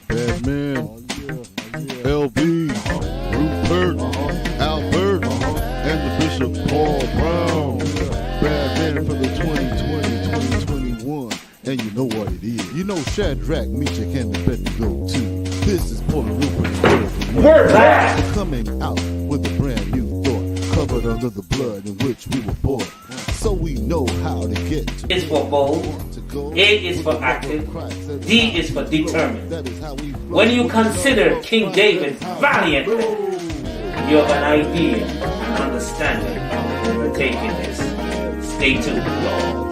Badman, LB, Rupert, Albert, and the Bishop Paul Brown. Badman for the 2020-2021. And you know what it is. You know Shadrach, Meshach, and Abednego too. This is Paul and Rupert's We're back! Coming out with a brand new thought, covered under the blood in which we were born. So we know how to get to. Is for bold, A is for active, D is for determined. When you consider King David valiantly, you have an idea and understanding of taking this. Stay tuned, y'all.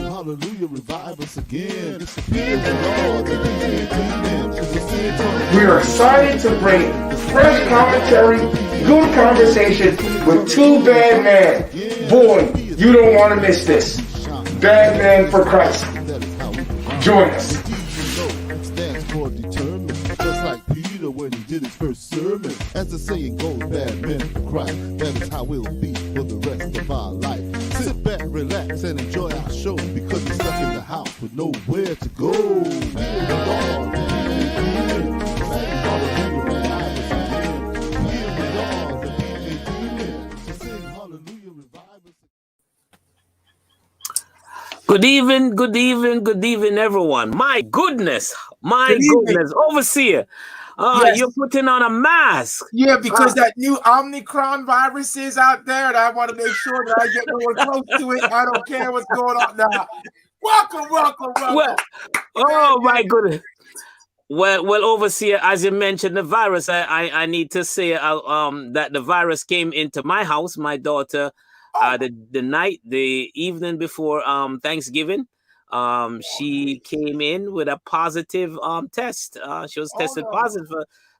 Hallelujah, revive us again. We are excited to bring fresh commentary, good conversation with two bad men. Boy, you don't want to miss this. Bad Man for Christ. Join us. Stands for determined, just like Peter when he did his first sermon. As the saying goes, bad men for Christ. That is how we'll be for the rest of our life. Sit back, relax, and enjoy our show because we're stuck in the house with nowhere to go. Good evening, everyone. My goodness, Overseer. Yes. You're putting on a mask. Yeah, because that new Omicron virus is out there, and I want to make sure that I get nowhere close to it. I don't care what's going on now. Welcome. Well, oh my goodness. Well, Overseer, as you mentioned the virus, I need to say that the virus came into my house, my daughter, the evening before Thanksgiving. She came in with a positive test. She was tested positive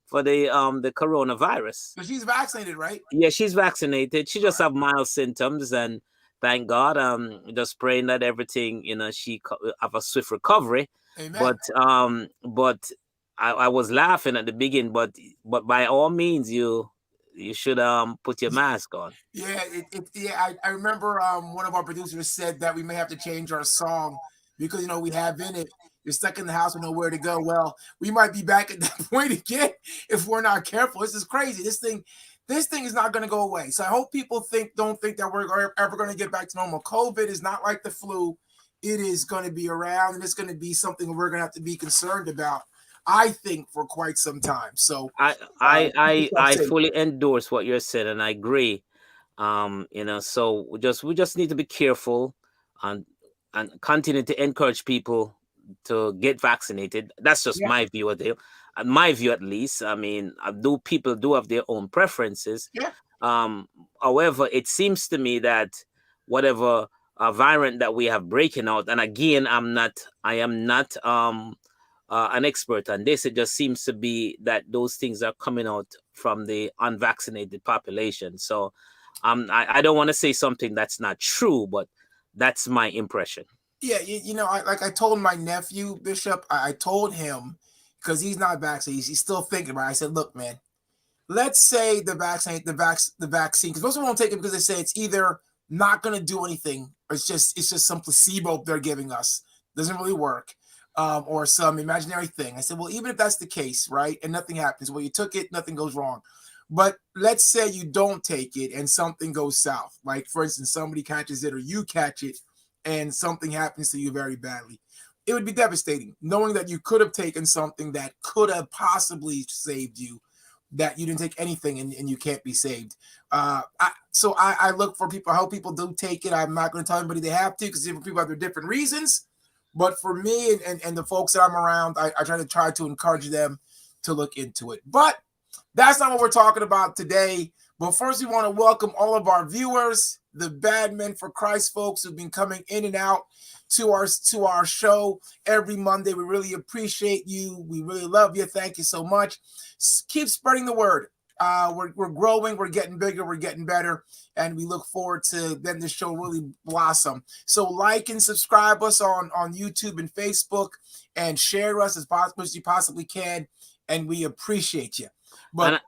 for the coronavirus. So she's vaccinated, right? Yeah, she's vaccinated. She just have mild symptoms, and thank God. Just praying that everything, she have a swift recovery. Amen. But I was laughing at the beginning. But by all means, you should put your mask on. Yeah, I remember one of our producers said that we may have to change our song because we have in it, you're stuck in the house with nowhere to go. Well, we might be back at that point again if we're not careful. This is crazy. This thing is not going to go away. So I hope people don't think that we're ever going to get back to normal. COVID is not like the flu. It is going to be around, and it's going to be something we're going to have to be concerned about, I think, for quite some time. So I fully endorse what you're saying, and I agree. So we just need to be careful and continue to encourage people to get vaccinated. That's just my view of it. My view, at least. I mean, people do have their own preferences. Yeah. However, it seems to me that whatever variant that we have breaking out, and again, I am not an expert on this. It just seems to be that those things are coming out from the unvaccinated population. So I don't want to say something that's not true, but that's my impression. Yeah, I told my nephew, Bishop, I told him, because he's not vaccinated, he's still thinking about it. I said, look, man, let's say the vaccine, because most people won't take it because they say it's either not going to do anything, or it's just some placebo they're giving us. Doesn't really work. Or some imaginary thing. I said, well, even if that's the case, right, and nothing happens, well, you took it, nothing goes wrong. But let's say you don't take it and something goes south. Like, for instance, somebody catches it or you catch it and something happens to you very badly. It would be devastating, knowing that you could have taken something that could have possibly saved you, that you didn't take anything and you can't be saved. So I look for people. I hope people do take it. I'm not going to tell anybody they have to, because different people have their different reasons. But for me and the folks that I'm around, I try to encourage them to look into it. But that's not what we're talking about today. But first, we want to welcome all of our viewers, the Bad Men for Christ folks who've been coming in and out to our show every Monday. We really appreciate you. We really love you. Thank you so much. Keep spreading the word. We're growing, we're getting bigger, we're getting better, and we look forward to then the show really blossom. So like and subscribe us on YouTube and Facebook, and share us as you possibly can, and we appreciate you. But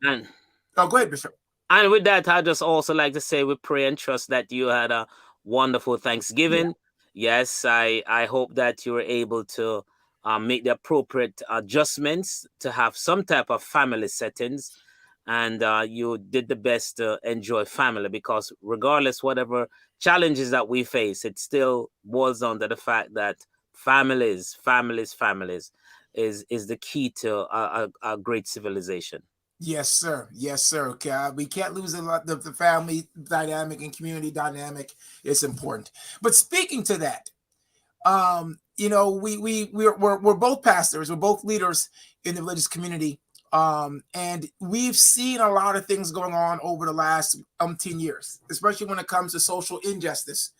go ahead, Bishop. And with that, I just also like to say we pray and trust that you had a wonderful Thanksgiving. Yeah. Yes, I hope that you were able to make the appropriate adjustments to have some type of family settings, and you did the best to enjoy family, because regardless whatever challenges that we face, it still boils down to the fact that families is the key to a great civilization. Yes, sir. Yes, sir. Okay. We can't lose a lot the family dynamic and community dynamic. It's important. But speaking to that, you know, we're both pastors, we're both leaders in the religious community. And we've seen a lot of things going on over the last 10 years, especially when it comes to social injustice.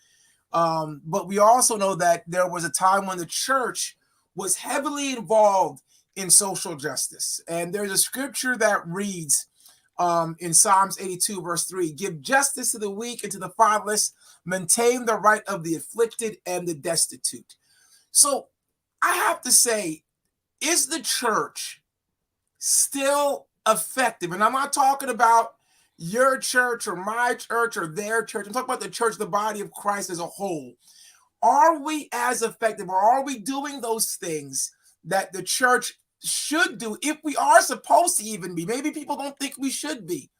But we also know that there was a time when the church was heavily involved in social justice. And there's a scripture that reads in Psalms 82, verse 3, give justice to the weak and to the fatherless, maintain the right of the afflicted and the destitute. So I have to say, is the church still effective? And I'm not talking about your church or my church or their church. I'm talking about the church, the body of Christ as a whole. Are we as effective, or are we doing those things that the church should do, if we are supposed to even be? Maybe people don't think we should be,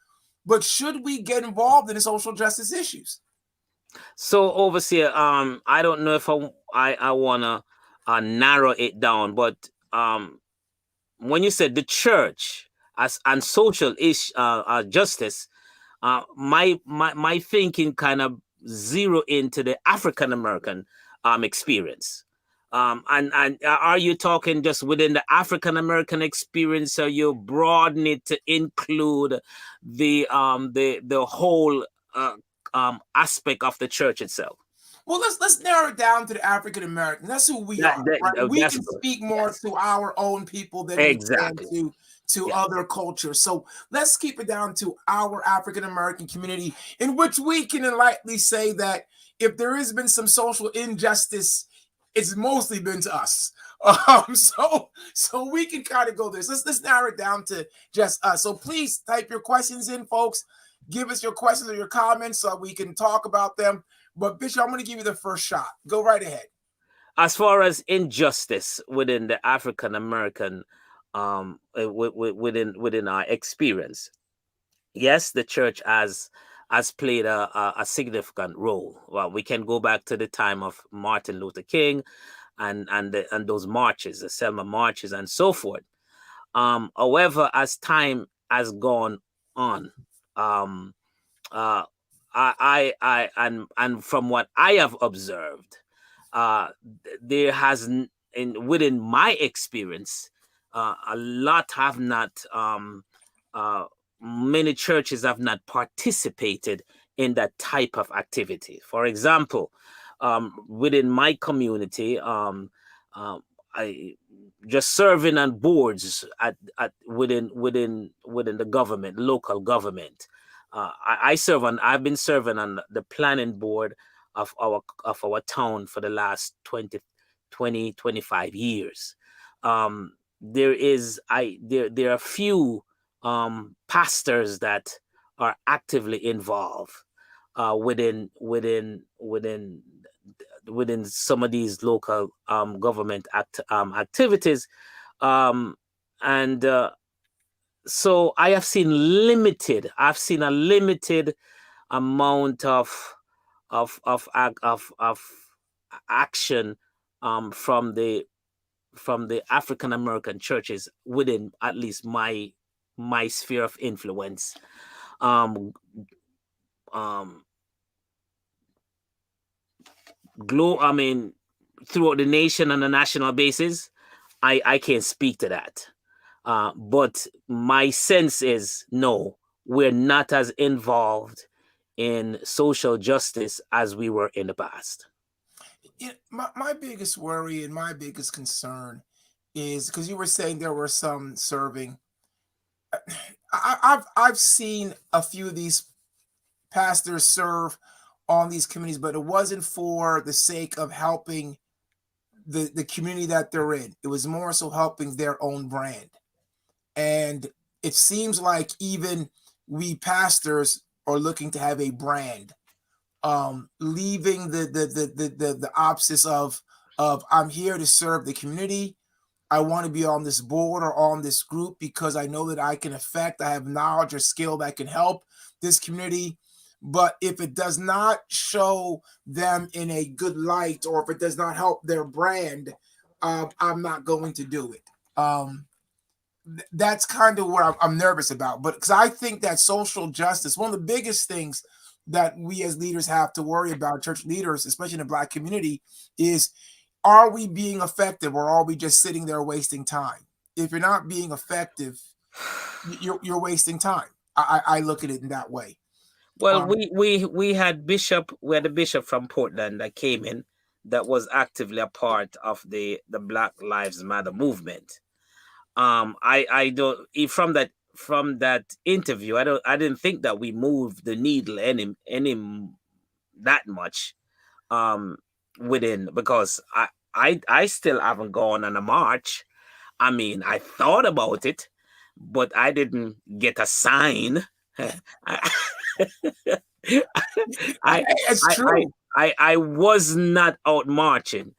but should we get involved in the social justice issues? So, overseer, I don't know if I wanna narrow it down, but when you said the church as and social justice, my thinking kind of zero into the African American experience. And are you talking just within the African American experience, or you broaden it to include the whole aspect of the church itself? Well, let's narrow it down to the African American. That's who we are. Right? We can speak more to our own people than exactly to other cultures. So let's keep it down to our African American community, in which we can enlighteningly say that if there has been some social injustice, it's mostly been to us. So we can kind of go this. Let's narrow it down to just us. So please type your questions in, folks. Give us your questions or your comments so we can talk about them. But Bishop, I'm going to give you the first shot. Go right ahead. As far as injustice within the African American, within our experience, yes, the church has played a significant role. Well, we can go back to the time of Martin Luther King and those marches, the Selma marches, and so forth. However, as time has gone on, and from what I have observed, there has within my experience, a lot have not. Many churches have not participated in that type of activity. For example, within my community, I just serving on boards within the government, local government. I've been serving on the planning board of our town for the last 25 years. There are a few pastors that are actively involved within some of these local government activities, and so I have seen a limited amount of action from the African American churches within at least my sphere of influence. Throughout the nation on a national basis, I can't speak to that. But my sense is, no, we're not as involved in social justice as we were in the past. My biggest worry and my biggest concern is, because you were saying there were some serving. I've seen a few of these pastors serve on these committees, but it wasn't for the sake of helping the community that they're in. It was more so helping their own brand. And it seems like even we pastors are looking to have a brand, leaving the opsis of I'm here to serve the community, I want to be on this board or on this group because I know that I can affect, I have knowledge or skill that can help this community. But if it does not show them in a good light, or if it does not help their brand, I'm not going to do it. That's kind of what I'm nervous about. But because I think that social justice, one of the biggest things that we as leaders have to worry about, church leaders, especially in the Black community, is, are we being effective, or are we just sitting there wasting time? If you're not being effective, you're wasting time. I look at it in that way. Well, we had a bishop from Portland that came in that was actively a part of the Black Lives Matter movement. I don't, from that interview, I didn't think that we moved the needle any that much within, because I still haven't gone on a march. I mean, I thought about it, but I didn't get a sign. It's true. I was not out marching.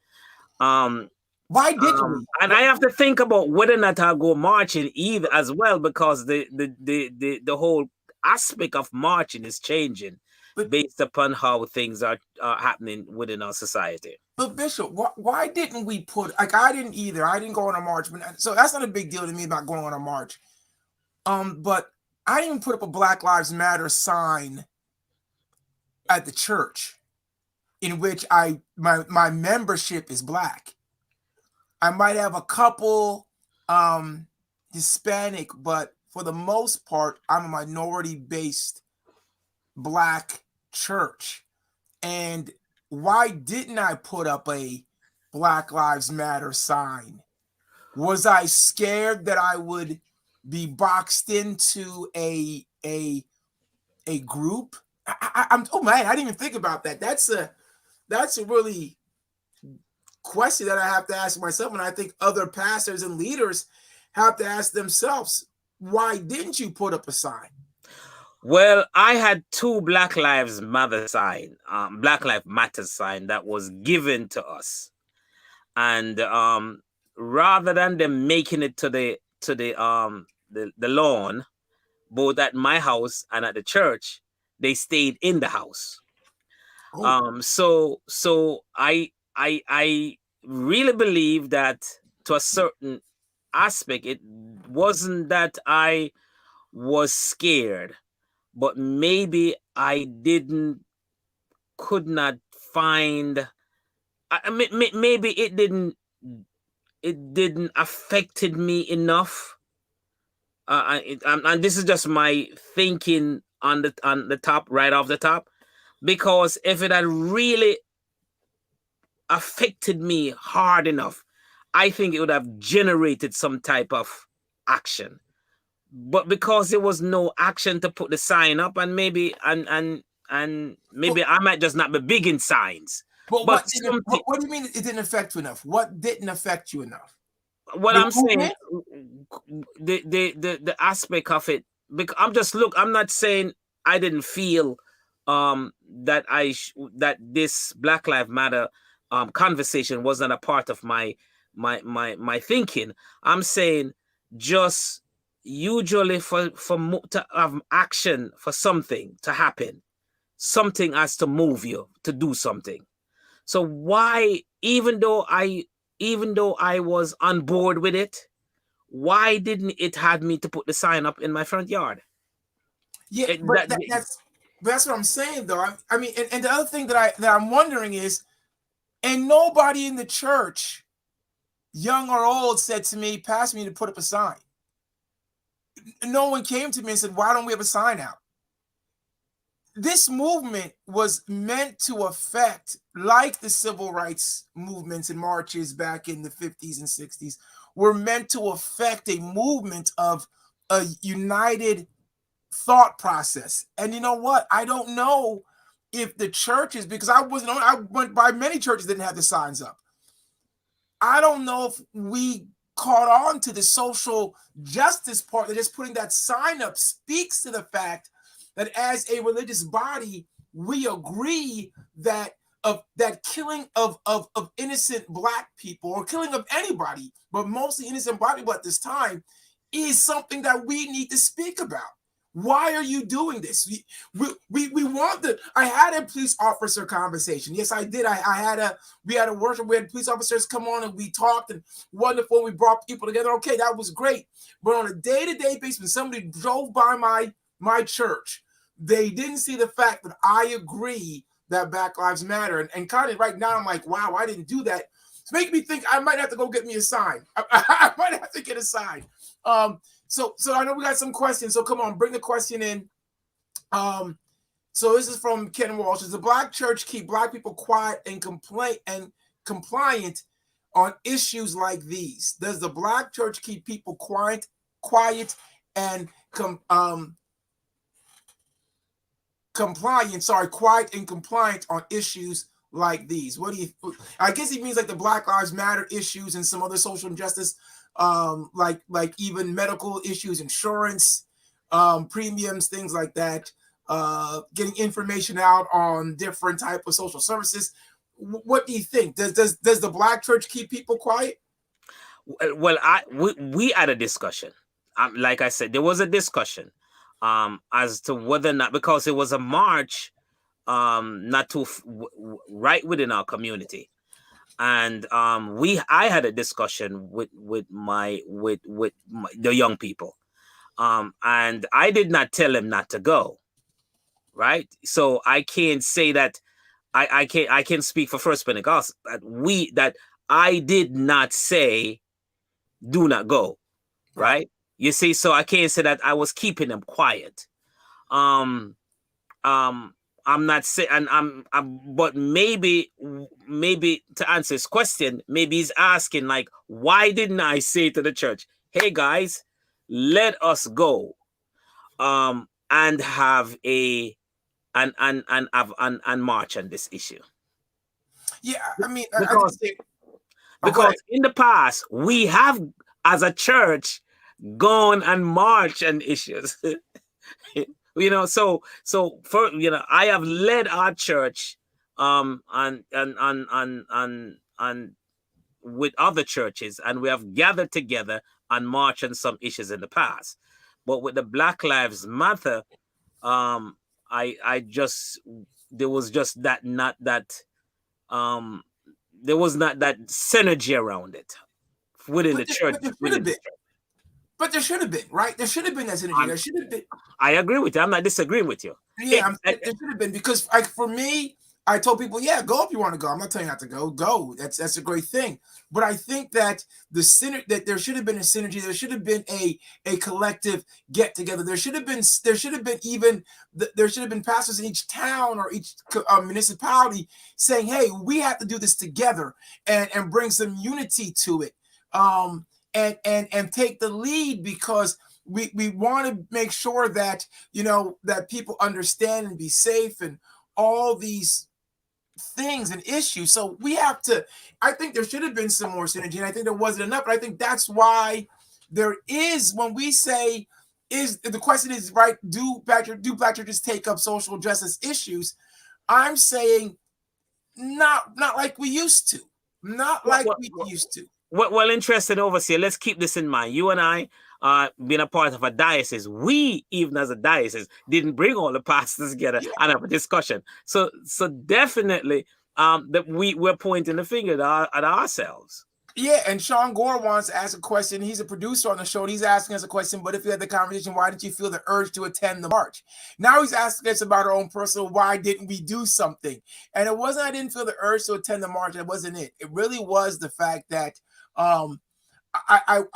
Why didn't we? And I have to think about whether or not I'll go marching either as well, because the whole aspect of marching is changing based upon how things are happening within our society. But Bishop, why didn't we put, like, I didn't either. I didn't go on a march, so that's not a big deal to me about going on a march. But I didn't put up a Black Lives Matter sign at the church in which my membership is Black. I might have a couple Hispanic, but for the most part, I'm a minority-based Black church. And why didn't I put up a Black Lives Matter sign? Was I scared that I would be boxed into a group? Oh man, I didn't even think about that. That's a really question that I have to ask myself, and I think other pastors and leaders have to ask themselves, why didn't you put up a sign? Well, I had two Black Lives Matter sign, Black Lives Matter sign that was given to us, and rather than them making it to the lawn, both at my house and at the church, they stayed in the house. Oh. So I really believe that to a certain aspect, it wasn't that I was scared, but maybe I could not find. Maybe it didn't affected me enough. And this is just my thinking on the top, right off the top, because if it had really affected me hard enough, I think it would have generated some type of action. But because there was no action to put the sign up, and maybe I might just not be big in signs. But what do you mean it didn't affect you enough? What didn't affect you enough? What I'm saying, the aspect of it, because I'm not saying I didn't feel that this Black Lives Matter conversation wasn't a part of my thinking. I'm saying just usually for to have action, for something to happen, something has to move you to do something. So why, even though I was on board with it, why didn't it have me to put the sign up in my front yard? Yeah, that's what I'm saying, though. I mean, and the other thing that I'm wondering is, and nobody in the church, young or old, said to me, "Pastor, me to put up a sign." No one came to me and said, "Why don't we have a sign out?" This movement was meant to affect, like the civil rights movements and marches back in the 50s and 60s, were meant to affect a movement of a united thought process. And you know what? I don't know if the churches, because I went by many churches that didn't have the signs up. I don't know if we caught on to the social justice part, that just putting that sign up speaks to the fact that as a religious body, we agree that that killing of innocent black people, or killing of anybody, but mostly innocent black people at this time, is something that we need to speak about. Why are you doing this? We want the. I had a police officer conversation. Yes, I did. We had a workshop. We had police officers come on and we talked, and wonderful. We brought people together. Okay, that was great. But on a day-to-day basis, when somebody drove by my church, they didn't see the fact that I agree that Black Lives Matter. And kind of right now, I'm like, wow, I didn't do that. It's making me think I might have to go get me a sign. I might have to get a sign. So I know we got some questions. So come on, bring the question in. So this is from Ken Walsh. Does the Black church keep Black people quiet and compliant on issues like these? Does the Black church keep people quiet and quiet and compliant on issues like these? What do you? I guess he means like the Black Lives Matter issues and some other social injustice, like even medical issues, insurance, premiums, things like that. Getting information out on different type of social services. What do you think? Does the Black church keep people quiet? Well, we had a discussion. Like I said, there was a discussion as to whether or not, because it was a march not too right within our community, and I had a discussion with the young people, and I did not tell them not to go, right? So I can't say that I can speak for First Pentecost that I did not say do not go, right? You see, so I can't say that I was keeping them quiet. I'm not saying, but maybe to answer his question, maybe he's asking like, why didn't I say to the church, hey guys, let us go, and have and march on this issue? Yeah, I mean, because in the past we have, as a church, gone and march on issues. So for I have led our church and with other churches, and we have gathered together and marched on some issues in the past. But with the Black Lives Matter, there was not that synergy around it within the church. But there should have been, right? There should have been that synergy. There should have been. I agree with you. I'm not disagreeing with you. Yeah, there should have been, because for me, I told people, yeah, go if you want to go. I'm not telling you not to go. Go. That's a great thing. But I think that that there should have been a synergy. There should have been a collective get together. There should have been pastors in each town or each municipality saying, hey, we have to do this together and bring some unity to it. And take the lead, because we want to make sure that that people understand and be safe and all these things and issues. So we have to. I think there should have been some more synergy, and I think there wasn't enough. But I think that's why there is. When we say, is the question is right? Do Black churches take up social justice issues? I'm saying not like we used to. Not like we used to. Well, interesting, overseer. Let's keep this in mind. You and I, being a part of a diocese, we, even as a diocese, didn't bring all the pastors together and have a discussion. So definitely, that we're pointing the finger at ourselves. Yeah, and Sean Gore wants to ask a question. He's a producer on the show. And he's asking us a question. But if you had the conversation, why did you feel the urge to attend the march? Now he's asking us about our own personal. Why didn't we do something? And it wasn't I didn't feel the urge to attend the march. That wasn't it. It really was the fact that I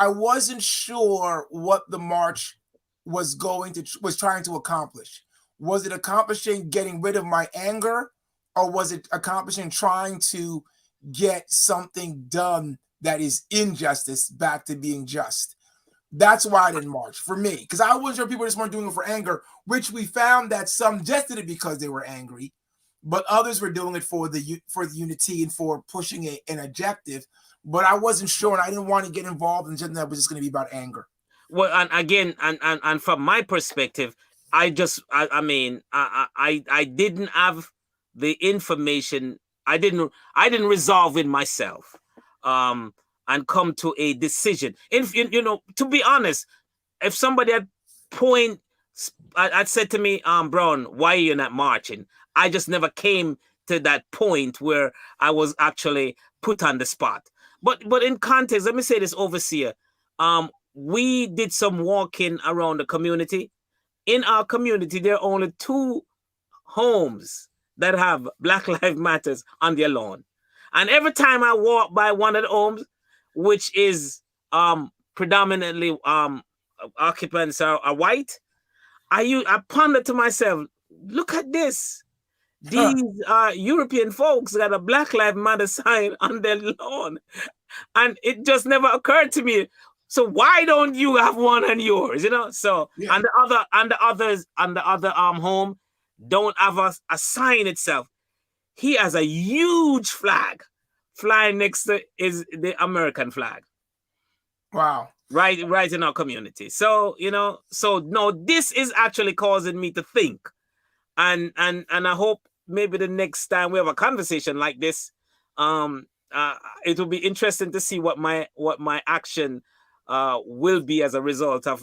wasn't sure what the march was trying to accomplish. Was it accomplishing getting rid of my anger, or was it accomplishing trying to get something done that is injustice back to being just? That's why I didn't march, for me, because I wasn't sure people just weren't doing it for anger, which we found that some just did it because they were angry, but others were doing it for the unity and for pushing an objective. But I wasn't sure, and I didn't want to get involved in something that was just going to be about anger. Well, and again, and from my perspective, I didn't have the information I didn't resolve in myself and come to a decision. If you know, to be honest, if somebody had I'd said to me, Brown, why are you not marching? I just never came to that point where I was actually put on the spot. But in context, let me say this, Overseer. We did some walking around the community. In our community, there are only 2 homes that have Black Lives Matters on their lawn. And every time I walk by one of the homes, which is predominantly occupants are white, I ponder to myself, look at this. These European folks got a Black Lives Matter sign on their lawn. And it just never occurred to me. So why don't you have one on yours? You know, so Yeah. and the other home don't have a sign itself. He has a huge flag flying next to is the American flag. Wow. Right in our community. So, you know, so no, this is actually causing me to think. And I hope maybe the next time we have a conversation like this, it will be interesting to see what my action will be as a result of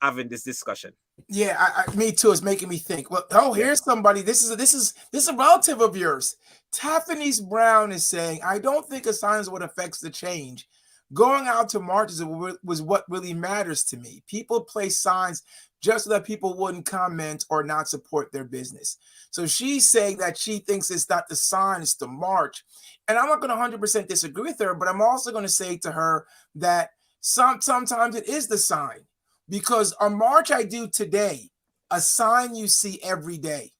having this discussion. Yeah, me too. It's making me think. Well, here's somebody. This is a relative of yours. Tiffany's Brown is saying, I don't think a sign is what affects the change. Going out to marches was what really matters to me. People place signs just so that people wouldn't comment or not support their business. So she's saying that she thinks it's not the sign, it's the march. And I'm not going to 100% disagree with her, but I'm also going to say to her that sometimes it is the sign. Because a march I do today, a sign you see every day.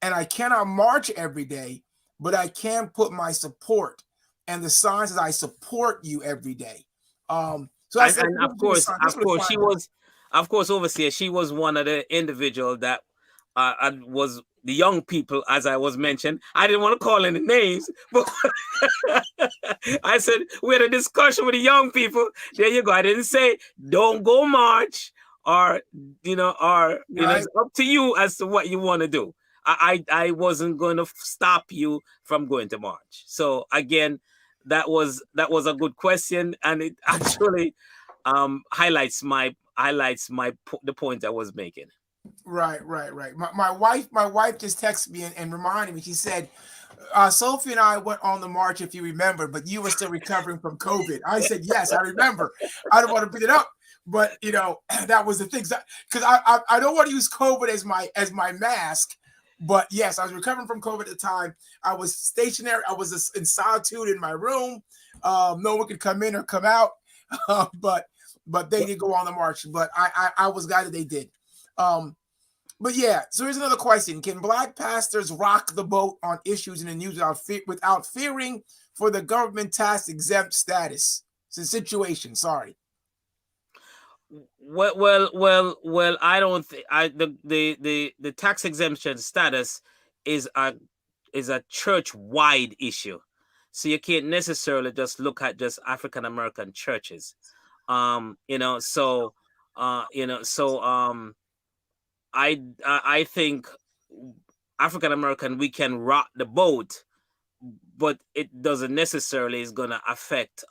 And I cannot march every day, but I can put my support. And the sign says I support you every day. So and of course, Overseer, she was one of the individuals that was the young people, as I was mentioned. I didn't want to call any names, but I said we had a discussion with the young people. There you go. I didn't say don't go march, or it's up to you as to what you want to do. I wasn't going to stop you from going to march. So again, that was a good question, and it actually highlights the point I was making. Right. My wife just texted me and reminded me. She said, Sophie and I went on the march, if you remember, but you were still recovering from COVID. I said, yes, I remember. I don't want to beat it up, but that was the thing. Because I don't want to use COVID as my mask. But yes, I was recovering from COVID at the time. I was stationary. I was in solitude in my room. No one could come in or come out. But they did go on the march. But I was glad that they did. But yeah, so here's another question. Can Black pastors rock the boat on issues in the news without fearing for the government tax exempt status? It's a situation. Sorry. Well, I don't think the tax exemption status is a church-wide issue. So you can't necessarily just look at just African American churches. I think African American, we can rock the boat, but it doesn't necessarily is going to affect,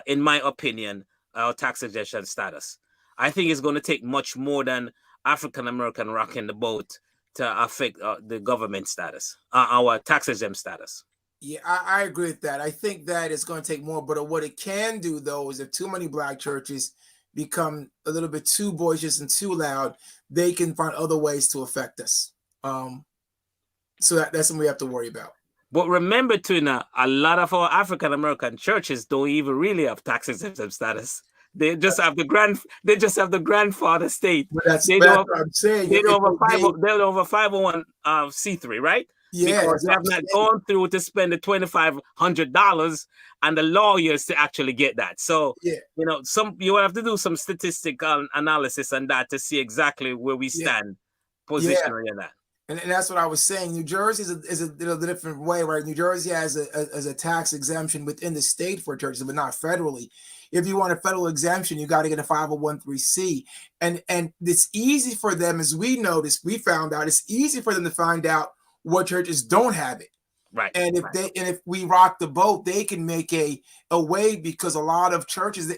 in my opinion, our tax exemption status. I think it's going to take much more than African American rocking the boat to affect the government status, our tax exempt status. Yeah, I agree with that. I think that it's going to take more, but what it can do, though, is if too many Black churches become a little bit too boisterous and too loud, they can find other ways to affect us. So that's something we have to worry about. But remember, Tuna, a lot of our African American churches don't even really have tax exempt status. They just have the grandfather state. That's what I'm saying. They're over 501c3, right? Yeah, because they have not gone through to spend the $2,500 and the lawyers to actually get that. So yeah, you will have to do some statistical analysis on that to see exactly where we stand positionally in that. And that's what I was saying. New Jersey is a different way, right? New Jersey has a tax exemption within the state for churches, but not federally. If you want a federal exemption, you got to get a 501(c)(3), and it's easy for them, as we found out, it's easy for them to find out what churches don't have it. Right. And if we rock the boat, they can make a way, because a lot of churches,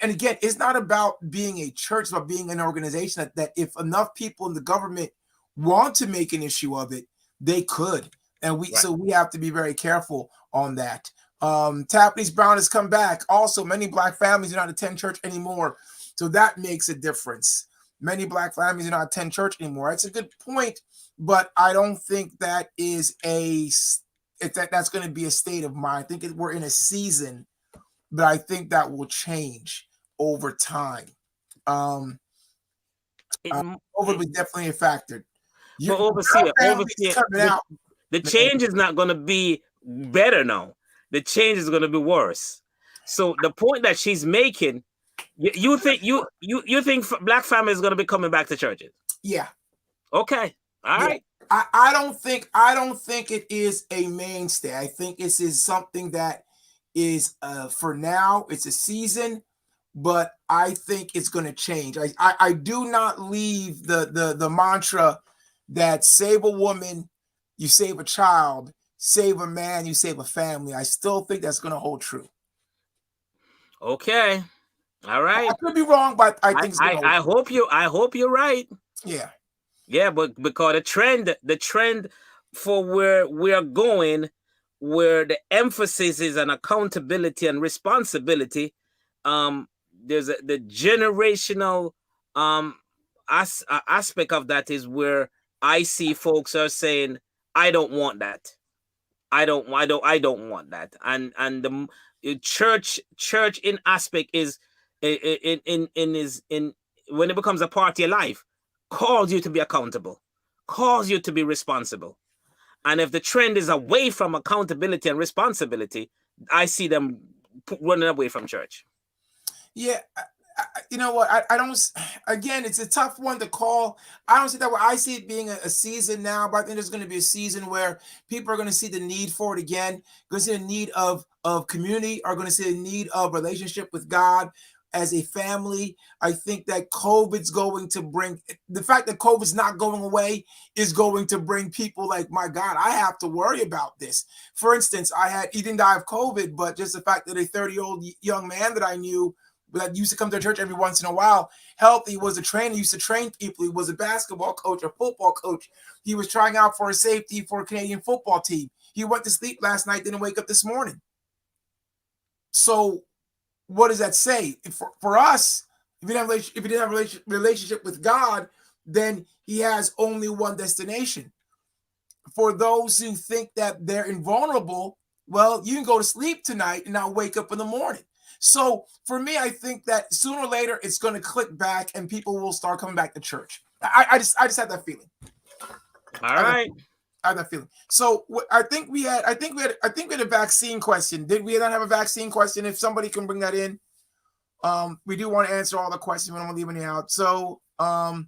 and again, it's not about being a church, it's about being an organization that if enough people in the government want to make an issue of it, they could. And so we have to be very careful on that. Tapley's Brown has come back. Also, many Black families do not attend church anymore. So that makes a difference. Many Black families do not attend church anymore. That's a good point, but I don't think that is that's going to be a state of mind. I think we're in a season, but I think that will change over time. COVID was definitely a factor. But overseer, the change is not going to be better now. The change is going to be worse. So the point that she's making, you think Black family is going to be coming back to churches? Yeah. Okay. All right. I don't think it is a mainstay. I think this is something that is for now. It's a season, but I think it's going to change. I do not leave the mantra that save a woman, you save a child, save a man, you save a family. I still think that's going to hold true. Okay. All right. I could be wrong, but I think I hope you're right. Yeah. Yeah, but because the trend for where we are going, where the emphasis is on accountability and responsibility, there's the generational aspect of that is where I see folks are saying, I don't want that. I don't want that. And the church in aspect is in when it becomes a part of your life, calls you to be accountable, calls you to be responsible. And if the trend is away from accountability and responsibility, I see them running away from church. Yeah. You know what? I don't. Again, it's a tough one to call. I don't see that way. I see it being a season now, but I think there's going to be a season where people are going to see the need for it again. Going to see the need of community. Are going to see the need of relationship with God as a family. I think that COVID's going to bring the fact that COVID's not going away is going to bring people like, my God, I have to worry about this. For instance, he didn't die of COVID, but just the fact that a 30-year-old young man that I knew that used to come to church every once in a while, healthy, was a trainer, used to train people. He was a basketball coach, a football coach. He was trying out for a safety for a Canadian football team. He went to sleep last night, didn't wake up this morning. So what does that say? For us, if you didn't have a relationship with God, then he has only one destination. For those who think that they're invulnerable, well, you can go to sleep tonight and not wake up in the morning. So for me, I think that sooner or later it's going to click back and people will start coming back to church. I just have that feeling. All right. I have that feeling. So I think we had a vaccine question. Did we not have a vaccine question? If somebody can bring that in, we do want to answer all the questions. We don't want to leave any out. So, do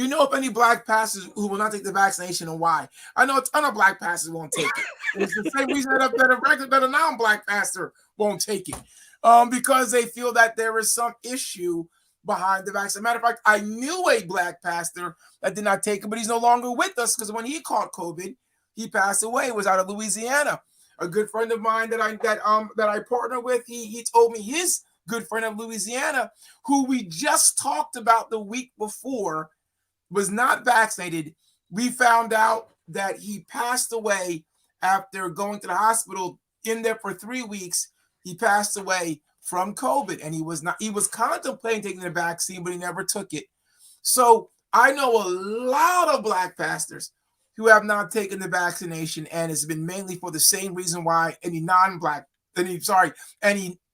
you know of any Black pastors who will not take the vaccination and why? I know a ton of Black pastors won't take it. It's the same reason that a non-Black pastor won't take it, because they feel that there is some issue behind the vaccine. Matter of fact, I knew a Black pastor that did not take it, but he's no longer with us because when he caught COVID, he passed away. He was out of Louisiana. A good friend of mine that I partner with, he told me his good friend of Louisiana, who we just talked about the week before, was not vaccinated. We found out that he passed away after going to the hospital in there for 3 weeks. He passed away from COVID, and he was contemplating taking the vaccine, but he never took it. So I know a lot of Black pastors who have not taken the vaccination, and it's been mainly for the same reason why any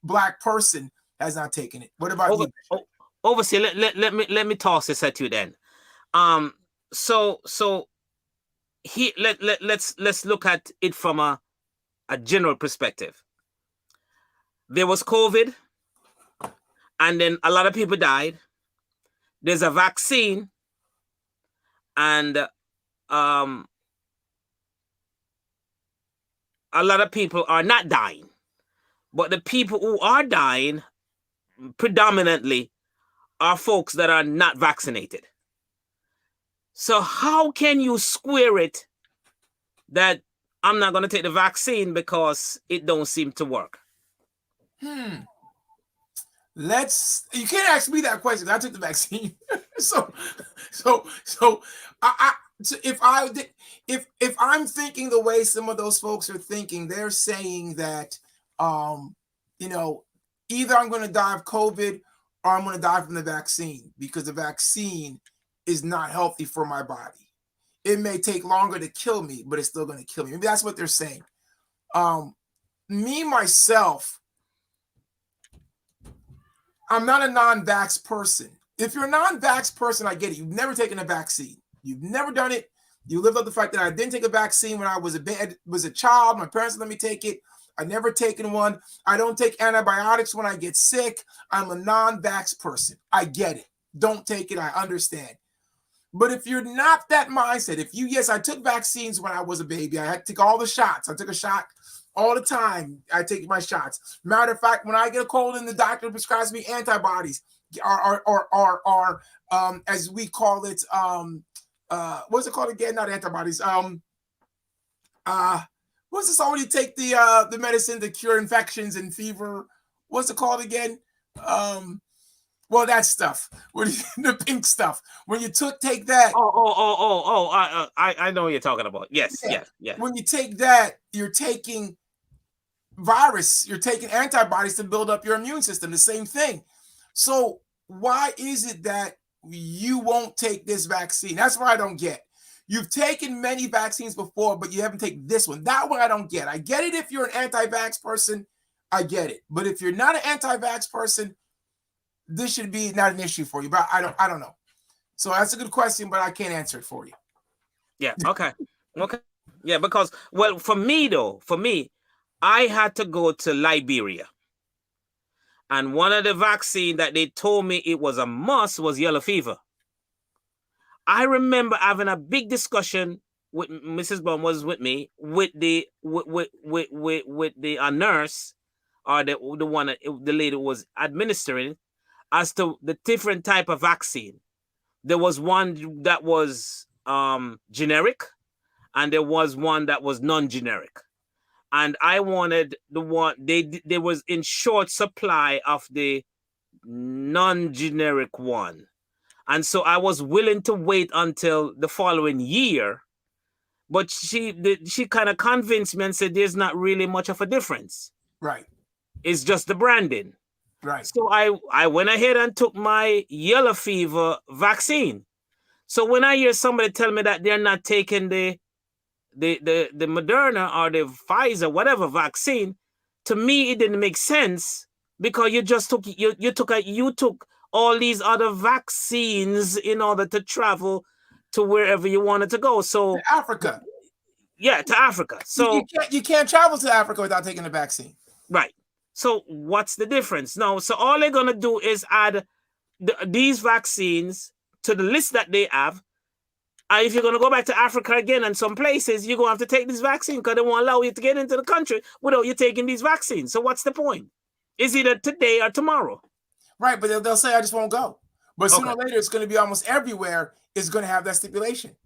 Black person has not taken it. What about you? Overseer, let me toss this at you then. So let's look at it from a general perspective. There was COVID, and then a lot of people died. There's a vaccine, and a lot of people are not dying. But the people who are dying predominantly are folks that are not vaccinated. So how can you square it that I'm not going to take the vaccine because it don't seem to work? You can't ask me that question. I took the vaccine. so if I'm thinking the way some of those folks are thinking, they're saying that, either I'm going to die of COVID or I'm going to die from the vaccine, because the vaccine is not healthy for my body. It may take longer to kill me, but it's still going to kill me. Maybe that's what they're saying. Me, myself, I'm not a non-vax person. If you're a non-vax person, I get it. You've never taken a vaccine. You've never done it. You lived up the fact that I didn't take a vaccine when I was a child. My parents let me take it. I never taken one. I don't take antibiotics when I get sick. I'm a non-vax person. I get it. Don't take it. I understand. But if you're not that mindset, yes, I took vaccines when I was a baby. I had to take all the shots. I took a shot all the time. I take my shots. Matter of fact, when I get a cold and the doctor prescribes me antibodies, or as we call it, what's it called again? Not antibodies. What's this? When you take the medicine to cure infections and fever? What's it called again? Well, that stuff, the pink stuff. When you take that. I know what you're talking about. Yes. When you take that, you're taking virus. You're taking antibodies to build up your immune system. The same thing. So why is it that you won't take this vaccine? That's what I don't get. You've taken many vaccines before, but you haven't taken this one. That one I don't get. I get it if you're an anti-vax person. I get it. But if you're not an anti-vax person, this should be not an issue for you. But I don't know. So that's a good question, but I can't answer it for you. Yeah. Okay. Yeah, because, well, for me, I had to go to Liberia. And one of the vaccine that they told me it was a must was yellow fever. I remember having a big discussion with Mrs. Bum was with me with the nurse, or the lady was administering, as to the different type of vaccine. There was one that was generic, and there was one that was non-generic. And I wanted the one they was in short supply of the non-generic one. And so I was willing to wait until the following year, but she kind of convinced me and said there's not really much of a difference. Right. It's just the branding. Right. So I went ahead and took my yellow fever vaccine. So when I hear somebody tell me that they're not taking the Moderna or the Pfizer, whatever vaccine, to me it didn't make sense, because you just took you took all these other vaccines in order to travel to wherever you wanted to go. So to Africa. Yeah, to Africa. So you can't travel to Africa without taking the vaccine. Right. So what's the difference? No, so all they're going to do is add these vaccines to the list that they have. If you're going to go back to Africa again and some places, you're going to have to take this vaccine, because they won't allow you to get into the country without you taking these vaccines. So what's the point? Is either today or tomorrow. Right, but they'll say, I just won't go. But sooner or later, it's going to be almost everywhere is going to have that stipulation.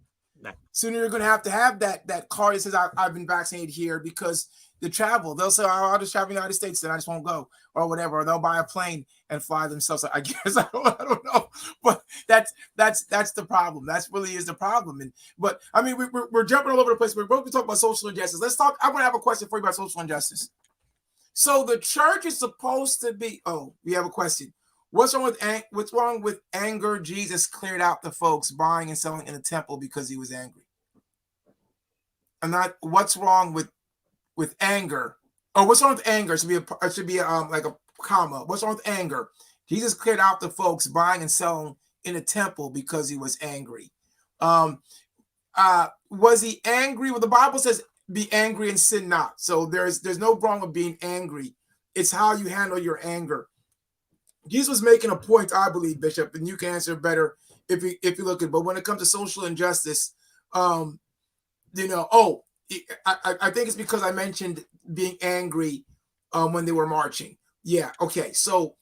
Right. Sooner you're going to have that card that says I've been vaccinated here, because the travel, they'll say, I'll just travel in the United States, then I just won't go, or whatever. Or they'll buy a plane and fly themselves. I guess I don't know, but that's the problem. That really is the problem. But I mean, we're jumping all over the place. We're both talking about social injustice. Let's talk. I'm going to have a question for you about social injustice. So the church is supposed to be. Oh, we have a question. What's wrong with anger? Jesus cleared out the folks buying and selling in the temple because he was angry. What's wrong with anger? Oh, what's wrong with anger? It should be like a comma. What's wrong with anger? Jesus cleared out the folks buying and selling in the temple because he was angry. Was he angry? Well, the Bible says, "Be angry and sin not." So there's no wrong with being angry. It's how you handle your anger. Jesus was making a point, I believe, Bishop, and you can answer better if you look at it. But when it comes to social injustice, I think it's because I mentioned being angry when they were marching. Yeah, okay. So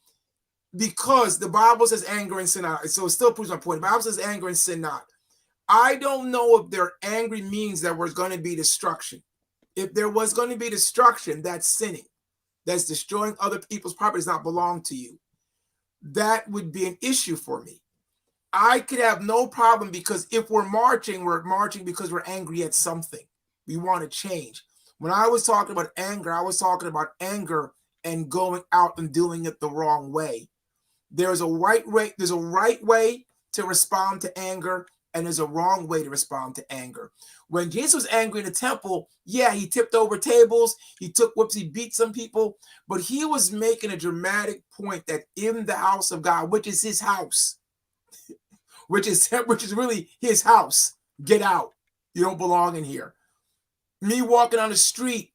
because the Bible says anger and sin not, so it still proves my point. The Bible says anger and sin not. I don't know if their angry means that there's going to be destruction. If there was going to be destruction, that's sinning. That's destroying other people's property, does not belong to you. That would be an issue for me. I could have no problem, because if we're marching because we're angry at something. We want to change. When I was talking about anger, I was talking about anger and going out and doing it the wrong way. There's a right way to respond to anger, and there's a wrong way to respond to anger. When Jesus was angry in the temple, yeah, he tipped over tables, he took whips, he beat some people, but he was making a dramatic point that in the house of God, which is his house, which is really his house, get out. You don't belong in here. Me walking on the street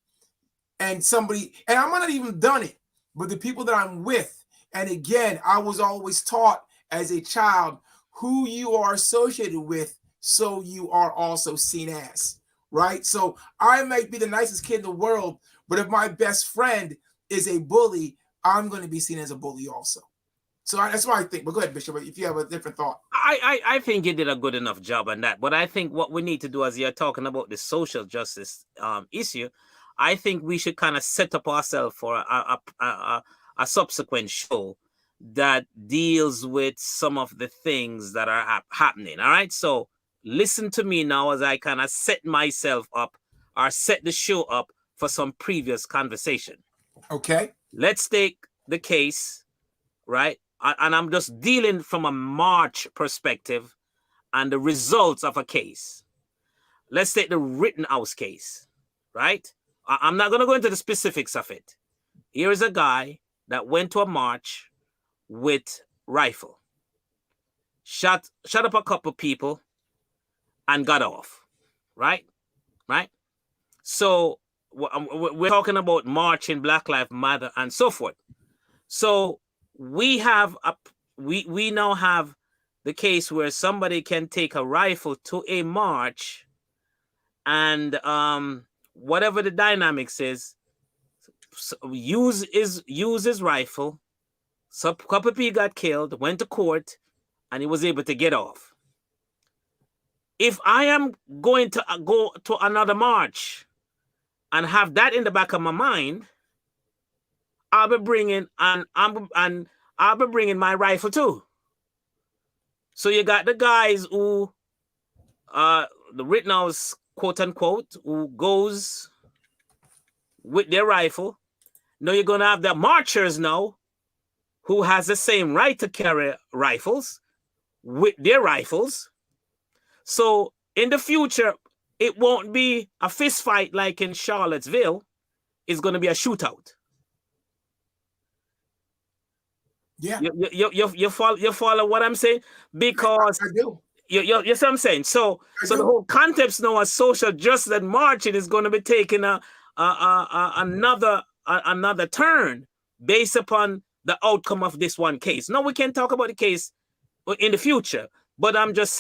and somebody, and I might not even done it, but the people that I'm with, and again, I was always taught as a child who you are associated with, so you are also seen as, right? So I might be the nicest kid in the world, but if my best friend is a bully, I'm going to be seen as a bully also. So that's what I think. But go ahead, Bishop, if you have a different thought. I think you did a good enough job on that. But I think what we need to do, as you're talking about the social justice issue, I think we should kind of set up ourselves for a subsequent show that deals with some of the things that are happening. All right. So listen to me now as I kind of set myself up, or set the show up for some previous conversation. Okay. Let's take the case, right? And I'm just dealing from a March perspective and the results of a case. Let's take the Rittenhouse case, right? I'm not going to go into the specifics of it. Here is a guy that went to a march with rifle, shot up a couple people, and got off, right? Right? So we're talking about marching, Black Lives Matter, and so forth. So we now have the case where somebody can take a rifle to a march, and whatever the dynamics is, use his rifle. So a couple of people got killed, went to court, and he was able to get off. If I am going to go to another march and have that in the back of my mind, I'll be bringing my rifle too. So you got the guys who, the Rittenhouse, quote unquote, who goes with their rifle. Now you're gonna have the marchers now, who has the same right to carry rifles with their rifles. So in the future, it won't be a fist fight like in Charlottesville. It's going to be a shootout. Yeah. You follow what I'm saying? Because I do. You see what I'm saying? So the whole context now of social justice and marching is going to be taking another turn based upon the outcome of this one case. Now we can talk about the case in the future, but I'm just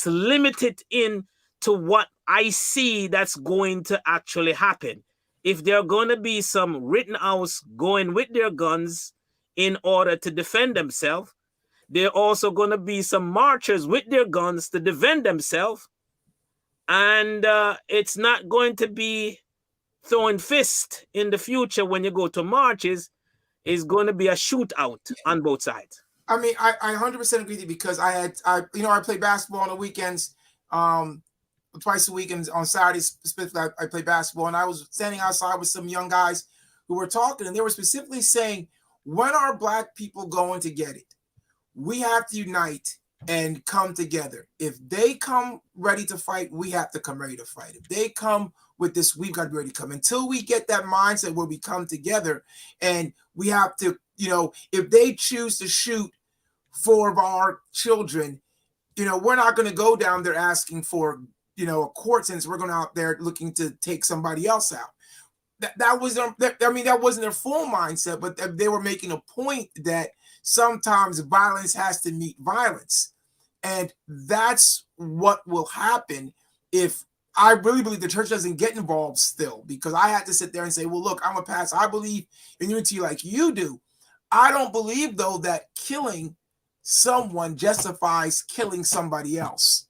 limited in to what I see that's going to actually happen. If there are going to be some Rittenhouse going with their guns in order to defend themselves, there are also going to be some marchers with their guns to defend themselves. And it's not going to be throwing fists in the future when you go to marches. It's going to be a shootout on both sides. I mean, I 100% agree with you, because I play basketball on the weekends, twice a week, and on Saturdays specifically I play basketball, and I was standing outside with some young guys who were talking, and they were specifically saying, when are Black people going to get it? We have to unite and come together. If they come ready to fight, we have to come ready to fight. If they come with this, we've got to be ready to come. Until we get that mindset where we come together, and we have to, if they choose to shoot 4 of our children, we're not going to go down there asking for, a court sentence. We're going out there looking to take somebody else out. That wasn't their full mindset, but they were making a point that sometimes violence has to meet violence. And that's what will happen if I really believe the church doesn't get involved still, because I had to sit there and say, well, look, I'm a pastor. I believe in unity like you do. I don't believe, though, that killing someone justifies killing somebody else.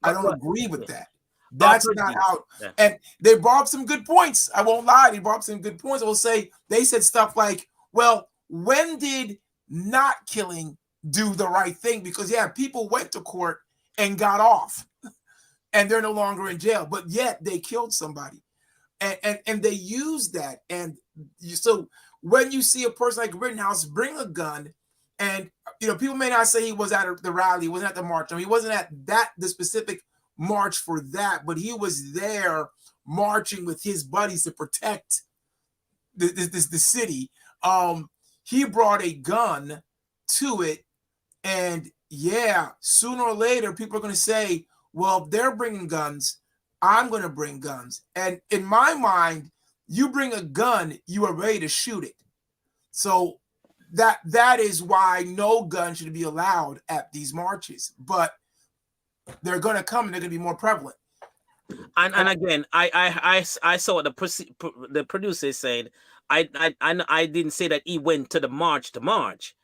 I don't agree with that. That's not how. Yeah. And they brought up some good points. I won't lie. They brought up some good points. I will say they said stuff like, well, when did not killing do the right thing? Because, yeah, people went to court and got off and they're no longer in jail, but yet they killed somebody. And they use that. And so when you see a person like Rittenhouse bring a gun, and people may not say he was at the rally, he wasn't at the march, he wasn't at the specific march for that, but he was there marching with his buddies to protect the city. He brought a gun to it, and yeah, sooner or later people are going to say, well, if they're bringing guns, I'm going to bring guns. And in my mind, you bring a gun, you are ready to shoot it. So that is why no gun should be allowed at these marches. But they're going to come and they're going to be more prevalent. And again, I saw what the producer said. I didn't say that he went to the march to march.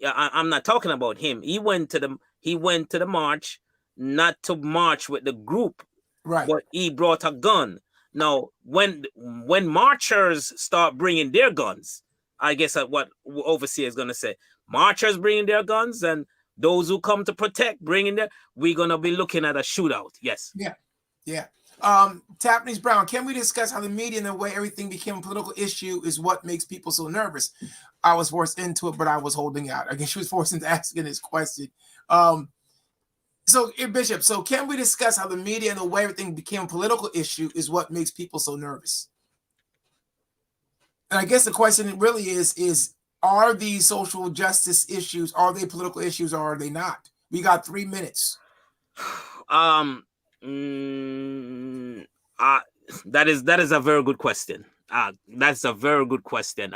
I'm not talking about him. He went to the march, not to march with the group. Right. But he brought a gun. Now, when marchers start bringing their guns, I guess what Overseer is going to say, marchers bringing their guns and those who come to protect bringing their, we're going to be looking at a shootout. Yes. Yeah. Tapney's Brown, can we discuss how the media and the way everything became a political issue is what makes people so nervous? I was forced into it, but I was holding out. I guess she was forced into asking this question. So, Bishop, can we discuss how the media and the way everything became a political issue is what makes people so nervous? And I guess the question really is are these social justice issues, are they political issues or are they not? We got 3 minutes. That is a very good question. That's a very good question.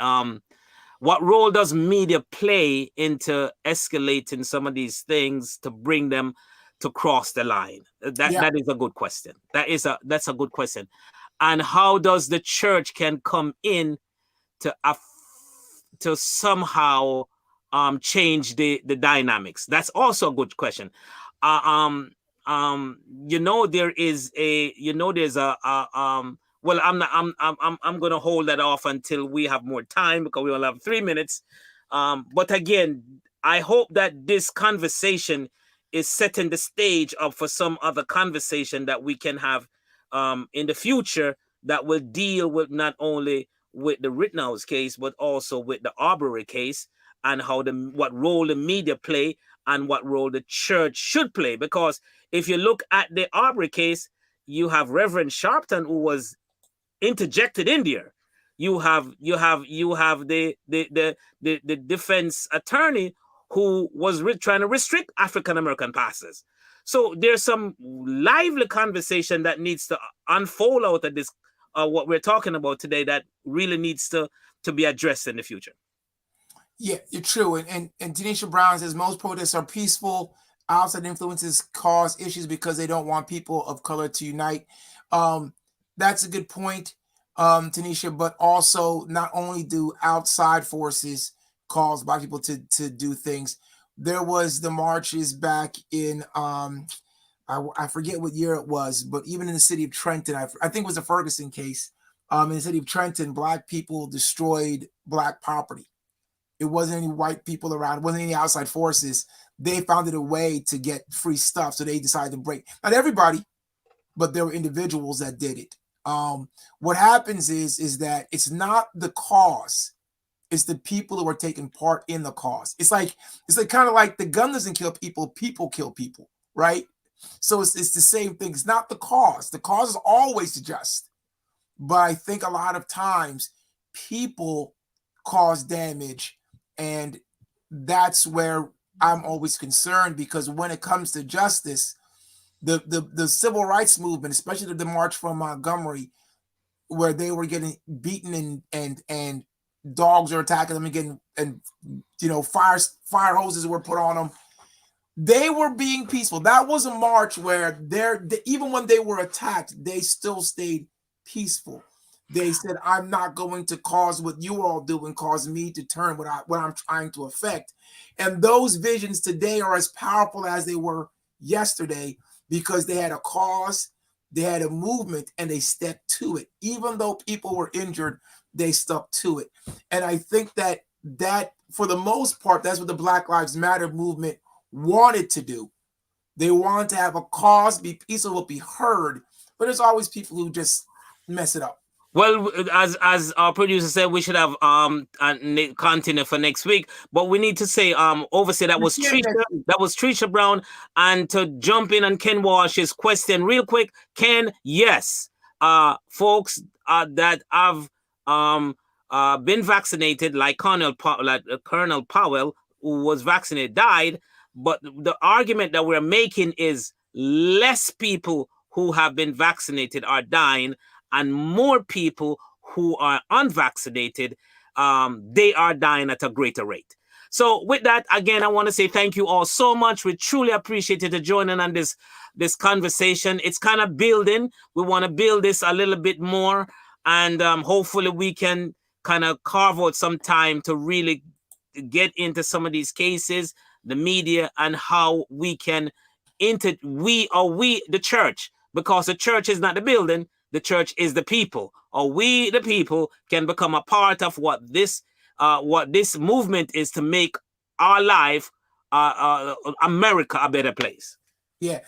What role does media play into escalating some of these things to bring them to cross the line? That is a good question. That's a good question. And how does the church can come in to somehow change the dynamics? That's also a good question. There's well, I'm going to hold that off until we have more time because we only have 3 minutes. But again, I hope that this conversation is setting the stage up for some other conversation that we can have in the future that will deal with not only with the Rittenhouse case, but also with the Arbery case and what role the media play and what role the church should play. Because if you look at the Arbery case, you have Reverend Sharpton who was interjected in there. You have the defense attorney who was trying to restrict African American pastors. So there's some lively conversation that needs to unfold out of this, what we're talking about today, that really needs to be addressed in the future. Yeah, you're true. And Tanisha Brown says most protests are peaceful. Outside influences cause issues because they don't want people of color to unite. That's a good point, Tanisha, but also not only do outside forces cause Black people to do things. There was the marches back in, I forget what year it was, but even in the city of Trenton, I think it was the Ferguson case. In the city of Trenton, Black people destroyed Black property. It wasn't any white people around. It wasn't any outside forces. They found it a way to get free stuff, so they decided to break. Not everybody, but there were individuals that did it. What happens is that it's not the cause; it's the people who are taking part in the cause. It's like kind of like the gun doesn't kill people; people kill people, right? So it's the same thing. It's not the cause. The cause is always just, but I think a lot of times people cause damage, and that's where I'm always concerned, because when it comes to justice, the civil rights movement, especially the march from Montgomery, where they were getting beaten and dogs are attacking them and fire hoses were put on them. They were being peaceful. That was a march where even when they were attacked, they still stayed peaceful. They said, I'm not going to cause what you all do and cause me to turn what I'm trying to affect. And those visions today are as powerful as they were yesterday, because they had a cause they had a movement and they stepped to it. Even though people were injured, they stuck to it. And I think that for the most part, that's what the Black Lives Matter movement wanted to do. They wanted to have a cause, be peaceful, be heard, but there's always people who just mess it up. Well, as our producer said, we should have continue for next week. But we need to say, overseer, that was Trisha Brown. And to jump in on Ken Walsh's question real quick, Ken, yes, folks that have been vaccinated, like Colonel Powell, who was vaccinated, died. But the argument that we're making is less people who have been vaccinated are dying, and more people who are unvaccinated, they are dying at a greater rate. So with that, again, I want to say thank you all so much. We truly appreciate you joining on this conversation. It's kind of building. We want to build this a little bit more, and hopefully we can kind of carve out some time to really get into some of these cases, the media, and how we can the church, because the church is not the building. The church is the people, or we, the people, can become a part of what this movement is to make our life, America, a better place. Yeah,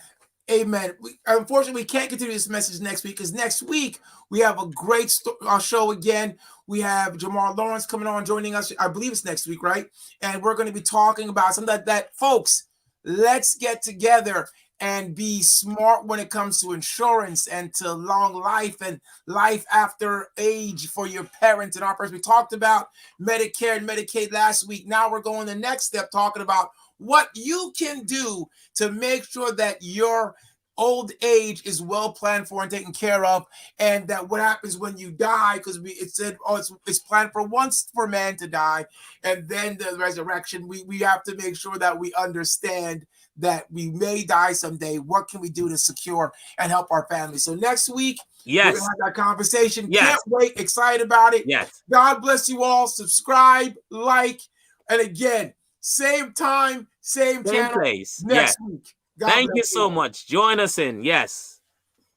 amen. Unfortunately, we can't continue this message next week, because next week we have a great show again. We have Jamar Lawrence coming on, joining us. I believe it's next week, right? And we're going to be talking about something that folks, let's get together and be smart when it comes to insurance and to long life and life after age for your parents and our parents. We talked about Medicare and Medicaid last week. Now we're going the next step, talking about what you can do to make sure that your old age is well planned for and taken care of, and that what happens when you die, because it said, it's planned for once for man to die, and then the resurrection. We have to make sure that we understand that we may die someday. What can we do to secure and help our family? So next week, yes, we're going to have that conversation. Yes. Can't wait. Excited about it. Yes. God bless you all. Subscribe, like, and again, same time, same channel, place. Next week. God Thank you bless so much. Join us in. Yes.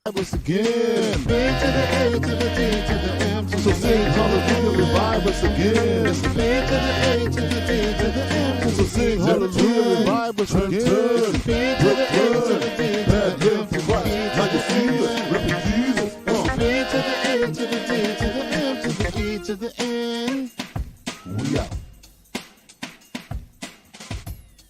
Again. B to the A to the D to the M. So sing hallelujah, revive us again. B to the A to the D to the M. So sing hallelujah, revive us again. B to the A to the D to the M. For right, like a season, repping Jesus. B to the A to the D to the M to the E to the N. We out.